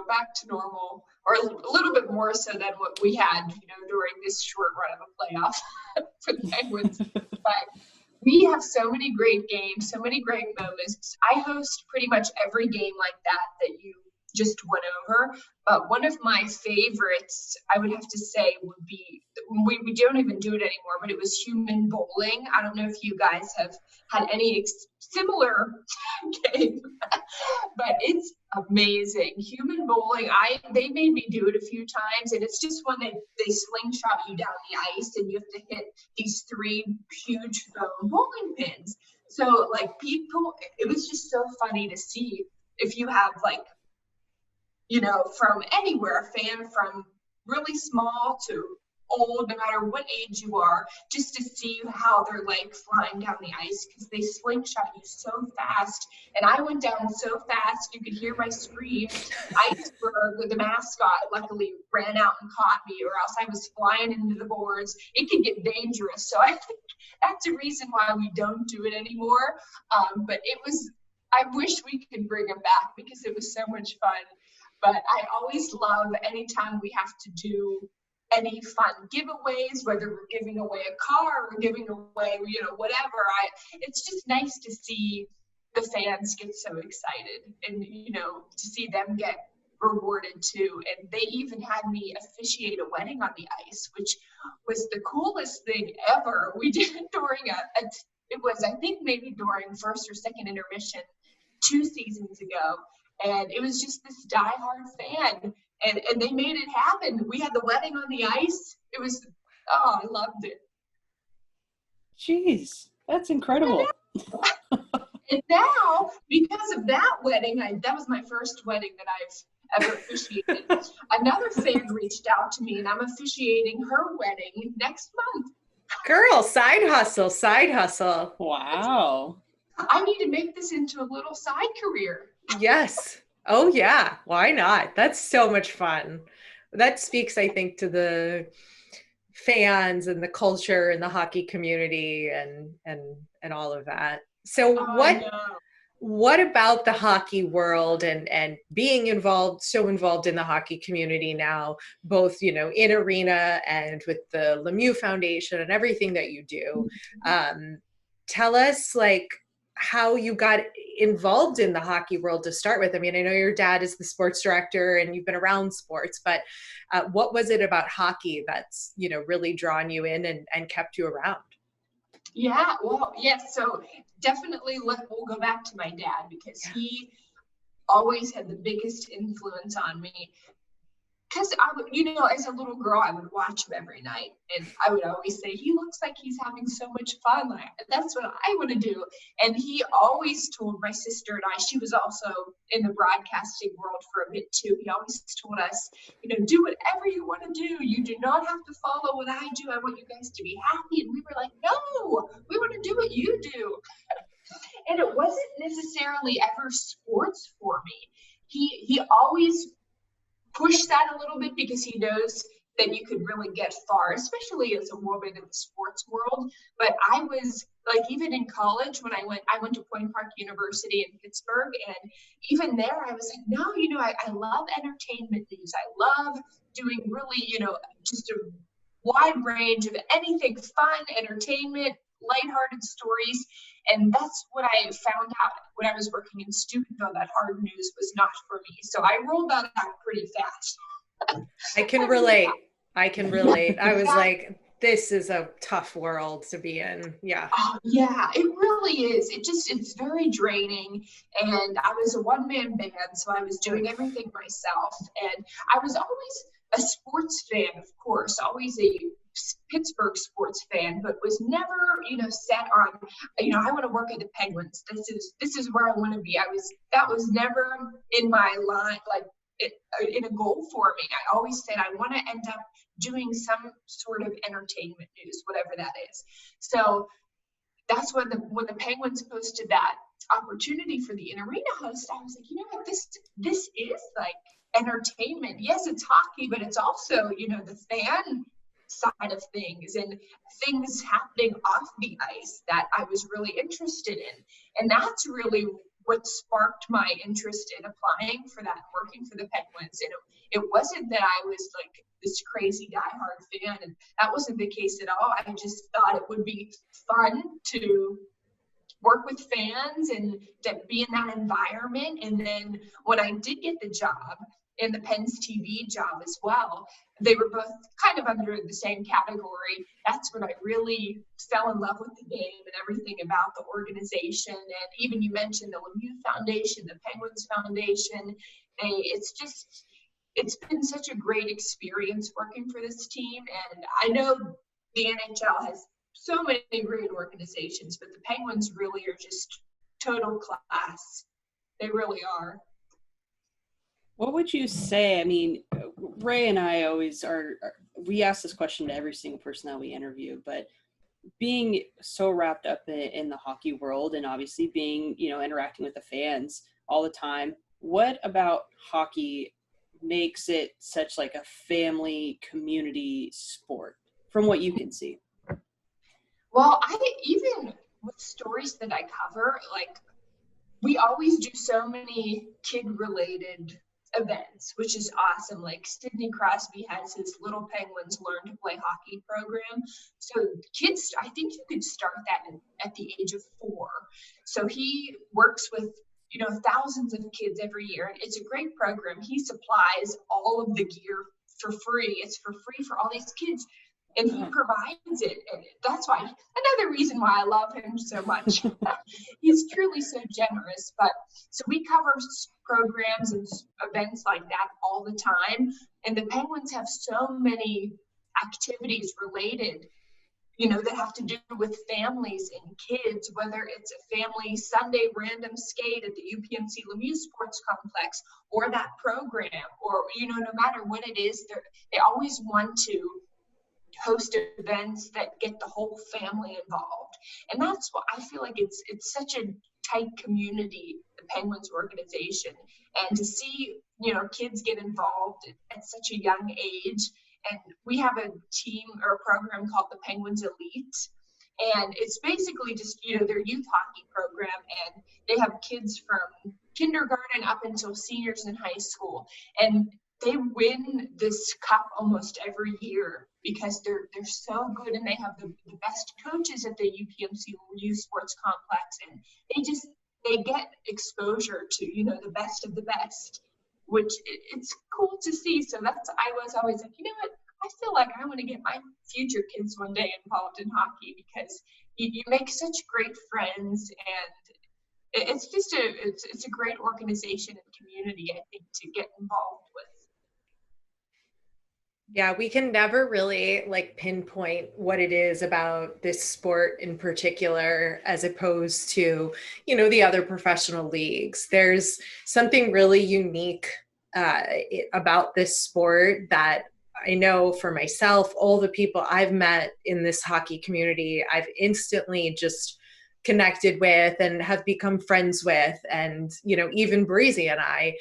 back to normal, or a little bit more so than what we had, during this short run of a playoff for the Penguins. But we have so many great games, so many great moments. I host pretty much every game like that you just went over, but one of my favorites, I would have to say, would be, we don't even do it anymore, but it was human bowling. I don't know if you guys have had any similar game, but it's amazing. Human bowling, they made me do it a few times, and it's just when they slingshot you down the ice and you have to hit these 3 huge bowling pins. So like people, it was just so funny to see if you have like, from anywhere, a fan from really small to old, no matter what age you are, just to see how they're like flying down the ice, because they slingshot you so fast. And I went down so fast, you could hear my scream. Iceberg, the mascot, luckily ran out and caught me, or else I was flying into the boards. It could get dangerous. So I think that's a reason why we don't do it anymore. But I wish we could bring them back because it was so much fun. But I always love anytime we have to do any fun giveaways, whether we're giving away a car or giving away, whatever. It's just nice to see the fans get so excited and, to see them get rewarded too. And they even had me officiate a wedding on the ice, which was the coolest thing ever. We did it during it was, I think maybe during first or second intermission 2 seasons ago. And it was just this diehard fan. And they made it happen. We had the wedding on the ice. It was, oh, I loved it. Jeez, that's incredible. And now, because of that wedding, that was my first wedding that I've ever officiated. Another fan reached out to me, and I'm officiating her wedding next month. Girl, side hustle. Wow. I need to make this into a little side career. Yes. Oh, yeah. Why not? That's so much fun. That speaks, I think, to the fans and the culture and the hockey community and all of that. So what about the hockey world and being so involved in the hockey community now, both, in arena and with the Lemieux Foundation and everything that you do? Tell us how you got involved in the hockey world to start with. I mean, I know your dad is the sports director and you've been around sports, but what was it about hockey that's, really drawn you in and kept you around? Yeah, well, yes. So definitely we'll go back to my dad because he always had the biggest influence on me. Because as a little girl, I would watch him every night, and I would always say, he looks like he's having so much fun. That's what I want to do. And he always told my sister and I, she was also in the broadcasting world for a bit too. He always told us, do whatever you want to do. You do not have to follow what I do. I want you guys to be happy. And we were like, no, we want to do what you do. And it wasn't necessarily ever sports for me. He always push that a little bit because he knows that you could really get far, especially as a woman in the sports world. But I was even in college when I went to Point Park University in Pittsburgh, and even there I was like, no, I love entertainment news. I love doing really, just a wide range of anything fun, entertainment, lighthearted stories. And that's what I found out when I was working in Steubenville, that hard news was not for me. So I rolled that out pretty fast. I can relate. I was like, this is a tough world to be in. Yeah. Oh, yeah, it really is. It's very draining. And I was a one-man band, so I was doing everything myself. And I was always a sports fan, of course, always a Pittsburgh sports fan, but was never, set on, I want to work at the Penguins. This is where I want to be. That was never in my line, in a goal for me. I always said I want to end up doing some sort of entertainment news, whatever that is. So that's when the Penguins posted that opportunity for the in-arena host. I was like, this is like entertainment. Yes, it's hockey, but it's also, the fan side of things and things happening off the ice that I was really interested in. And that's really what sparked my interest in applying for that, working for the Penguins. And it wasn't that I was like this crazy diehard fan, and that wasn't the case at all. I just thought it would be fun to work with fans and to be in that environment. And then when I did get the job, and the Pens TV job as well, they were both kind of under the same category. That's when I really fell in love with the game and everything about the organization. And even you mentioned the Lemieux Foundation, the Penguins Foundation. It's been such a great experience working for this team. And I know the NHL has so many great organizations, but the Penguins really are just total class. They really are. What would you say? I mean, Ray and I always we ask this question to every single person that we interview, but being so wrapped up in the hockey world and obviously being, interacting with the fans all the time, what about hockey makes it such like a family community sport from what you can see? Well, even with stories that I cover, we always do so many kid-related events, which is awesome. Like Sidney Crosby has his Little Penguins Learn to Play Hockey program. So kids, I think you could start that at the age of 4. So he works with, thousands of kids every year. And it's a great program. He supplies all of the gear for free. It's for free for all these kids. And he provides it. And that's why. And another reason why I love him so much. He's truly so generous. But so we cover programs and events like that all the time. And the Penguins have so many activities related, that have to do with families and kids, whether it's a family Sunday random skate at the UPMC Lemieux Sports Complex or that program, or, no matter what it is, they always want to host events that get the whole family involved. And that's what I feel like it's such a tight community, the Penguins organization, and to see, kids get involved at such a young age. And we have a team or a program called the Penguins Elite. And it's basically just, their youth hockey program. And they have kids from kindergarten up until seniors in high school. And they win this cup almost every year because they're so good, and they have the best coaches at the UPMC Lemieux Sports Complex. And they get exposure to, the best of the best, which it's cool to see. So I was always like, what? I feel like I want to get my future kids one day involved in hockey, because you make such great friends, and it's just it's a great organization and community, I think, to get involved with. Yeah, we can never really pinpoint what it is about this sport in particular, as opposed to, the other professional leagues. There's something really unique about this sport that I know for myself, all the people I've met in this hockey community, I've instantly just connected with and have become friends with. And, even Breezy and I,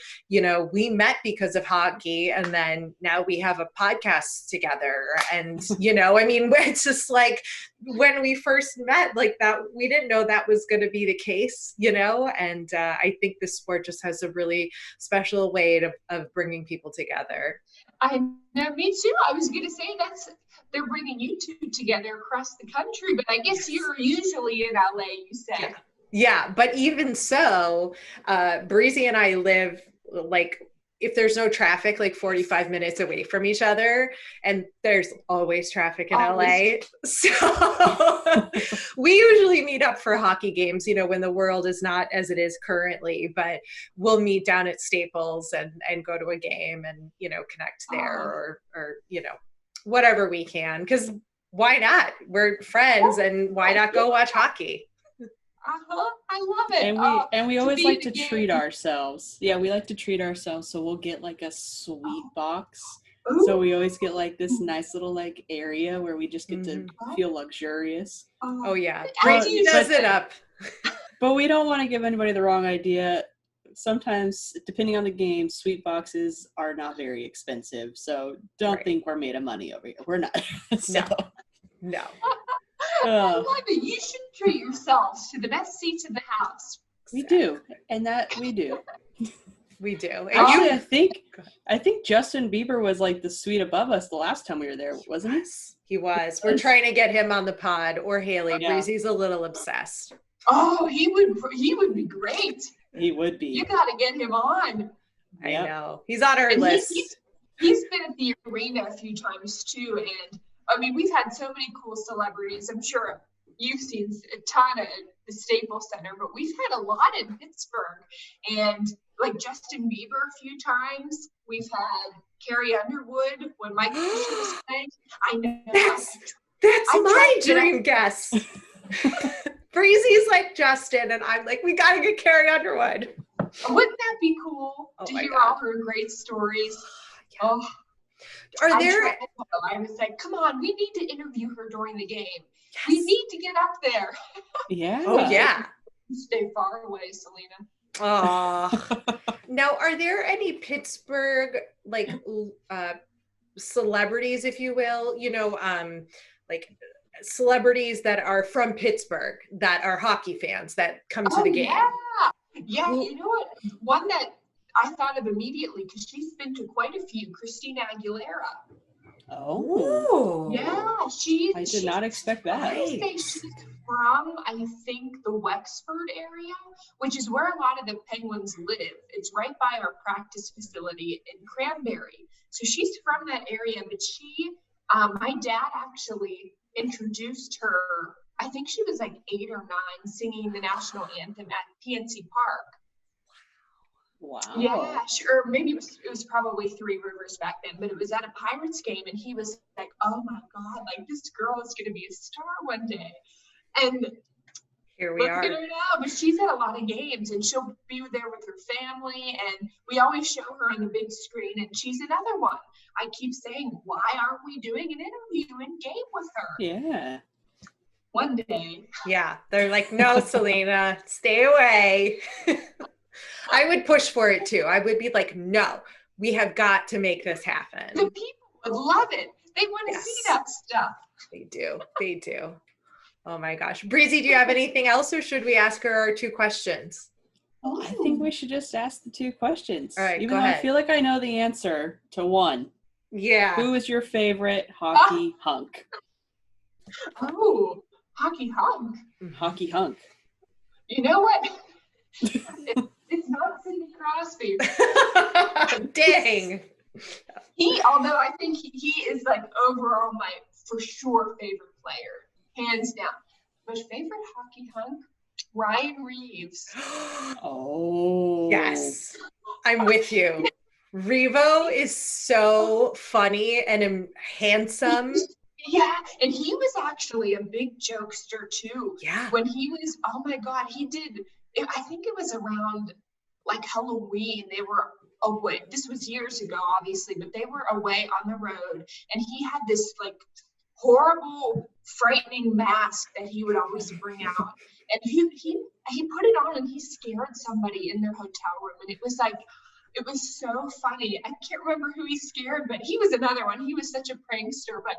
we met because of hockey, and then now we have a podcast together. And, it's just like when we first met that, we didn't know that was going to be the case, and I think this sport just has a really special way of bringing people together. I know, me too. I was going to say they're bringing you two together across the country, but I guess you're usually in LA, you said. Yeah, but even so, Breezy and I live if there's no traffic, 45 minutes away from each other, and there's always traffic in LA. So we usually meet up for hockey games, when the world is not as it is currently, but we'll meet down at Staples and go to a game and, connect there or whatever we can, because why not? We're friends, and why not go watch hockey? I love it. And we always like to treat ourselves. Yeah, we like to treat ourselves. So we'll get a sweet box. Ooh. So we always get this nice little area where we just get to feel luxurious. Oh yeah, Breezy does it up. But we don't want to give anybody the wrong idea. Sometimes, depending on the game, sweet boxes are not very expensive. So don't think we're made of money over here. We're not. No. I love it. You should treat yourselves to the best seats in the house. We do, and that we do. We do. And actually, I think Justin Bieber was the suite above us the last time we were there, wasn't he? He was. We're trying to get him on the pod, or Haley. Yeah. Breezy's a little obsessed. Oh, he would be great. He would be. You got to get him on. I know. He's on our list. He's been at the arena a few times too, and we've had so many cool celebrities. I'm sure you've seen a ton at the Staples Center, but we've had a lot in Pittsburgh. And Justin Bieber a few times. We've had Carrie Underwood when Mike Fisher was playing. I know. That's my dream guest. Breezy's like Justin, and I'm like, we got to get Carrie Underwood. Wouldn't that be cool to hear all her great stories? Yeah. Oh. I was like, come on, we need to interview her during the game. Yes. We need to get up there. Yeah. Oh, yeah. Stay far away, Celina. Oh. Now, are there any Pittsburgh, celebrities, if you will, celebrities that are from Pittsburgh that are hockey fans that come to the game? Yeah, you know what? One that I thought of immediately, because she's been to quite a few, Christina Aguilera. Oh. Yeah, I did not expect that. I say she's from, I think, the Wexford area, which is where a lot of the Penguins live. It's right by our practice facility in Cranberry. So she's from that area, but she, my dad actually introduced her I think she was like 8 or 9 singing the national anthem at PNC Park. Wow. Yeah, or maybe it was probably Three Rivers back then, but it was at a Pirates game, and he was like, "Oh my God, like this girl is going to be a star one day." And here we are. Look at her now, but she's at a lot of games, and she'll be there with her family, and we always show her on the big screen, and she's another one. I keep saying, why aren't we doing an interview in game with her? Yeah. One day. Yeah, they're like, no, Celina, stay away. I would push for it too. I would be like, no, we have got to make this happen. The people would love it. They want to see that stuff. They do. They do. Oh my gosh. Breezy, do you have anything else, or should we ask her our 2 questions? Well, I think we should just ask the 2 questions. All right, even go though ahead. I feel like I know the answer to one. Yeah. Who is your favorite hockey hunk? Oh, hockey hunk. Hockey hunk. You know what? It's not Sidney Crosby. Dang. Although I think he is like overall my for sure favorite player, hands down. But favorite hockey hunk, Ryan Reeves. Oh. Yes. I'm with you. Revo is so funny and handsome. Yeah, and he was actually a big jokester too. Yeah. When he was, oh my God, he did, I think it was around like Halloween. They were away. This was years ago, obviously, but they were away on the road. And he had this like horrible, frightening mask that he would always bring out. And he put it on and he scared somebody in their hotel room. And it was so funny. I can't remember who he scared, but he was another one. He was such a prankster, but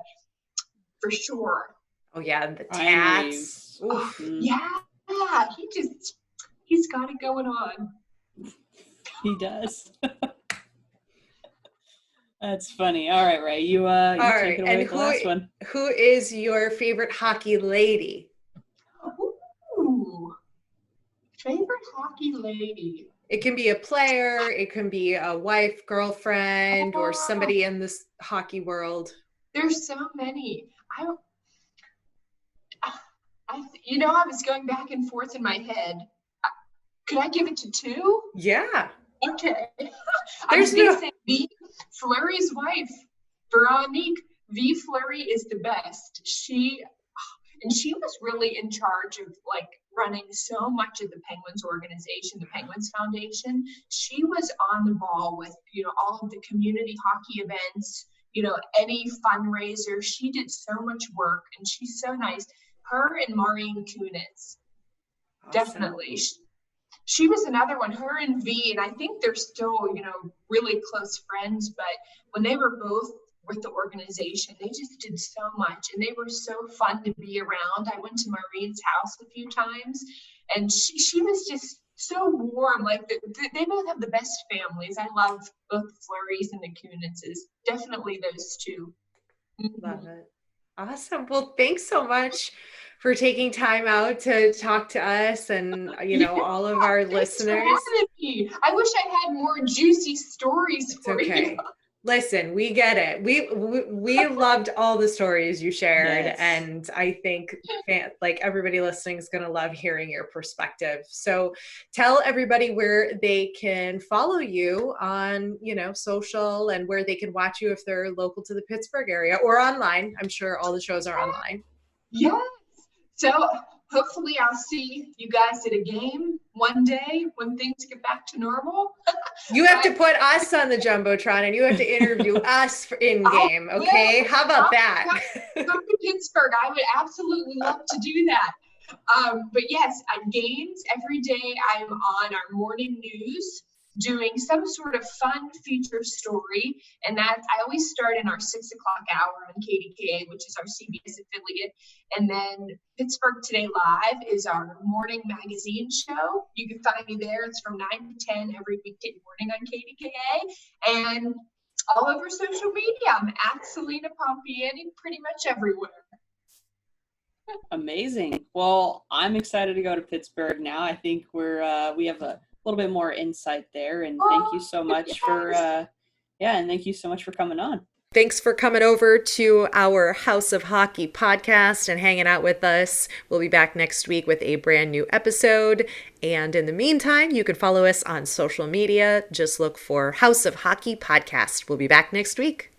for sure. Oh yeah, the tats. Yeah, he's got it going on. He does. That's funny. All right, Ray, you take it away with the last one. Who is your favorite hockey lady? Ooh, favorite hockey lady. It can be a player, it can be a wife, girlfriend, or somebody in this hockey world. There's so many. I was going back and forth in my head. Could I give it to 2? Yeah. Okay. I was going to say V. Fleury's wife, Veronique. V. Fleury is the best. She was really in charge of like running so much of the Penguins organization, the Penguins Foundation. She was on the ball with, all of the community hockey events, any fundraiser. She did so much work, and she's so nice. Her and Maureen Kunitz. Awesome. Definitely. She was another one, her and V, and I think they're still, really close friends, but when they were both with the organization, they just did so much, and they were so fun to be around. I went to Maureen's house a few times, and she was just so warm. Like they both have the best families. I love both the Fleurys and the Kunitzes. Definitely those 2. Love it. Awesome. Well, thanks so much for taking time out to talk to us and, all of our listeners. I wish I had more juicy stories for you. Listen, we get it. We loved all the stories you shared. Yes. And I think everybody listening is going to love hearing your perspective. So tell everybody where they can follow you on, social, and where they can watch you if they're local to the Pittsburgh area or online. I'm sure all the shows are online. Yes. So hopefully I'll see you guys at a game one day when things get back to normal. You have to put us on the Jumbotron, and you have to interview us in game, okay? How about that? Come to Pittsburgh. I would absolutely love to do that. But yes, at games, every day I'm on our morning news doing some sort of fun feature story. And I always start in our 6 o'clock hour on KDKA, which is our CBS affiliate. And then Pittsburgh Today Live is our morning magazine show. You can find me there. It's from 9 to 10 every weekday morning on KDKA. And all over social media, I'm at Celina Pompeani pretty much everywhere. Amazing. Well, I'm excited to go to Pittsburgh now. I think we have a little bit more insight there, and thank you so much for and thank you so much for coming on. Thanks for coming over to our House of Hockey podcast and hanging out with us. We'll be back next week with a brand new episode. And in the meantime, you can follow us on social media. Just look for House of Hockey podcast. We'll be back next week.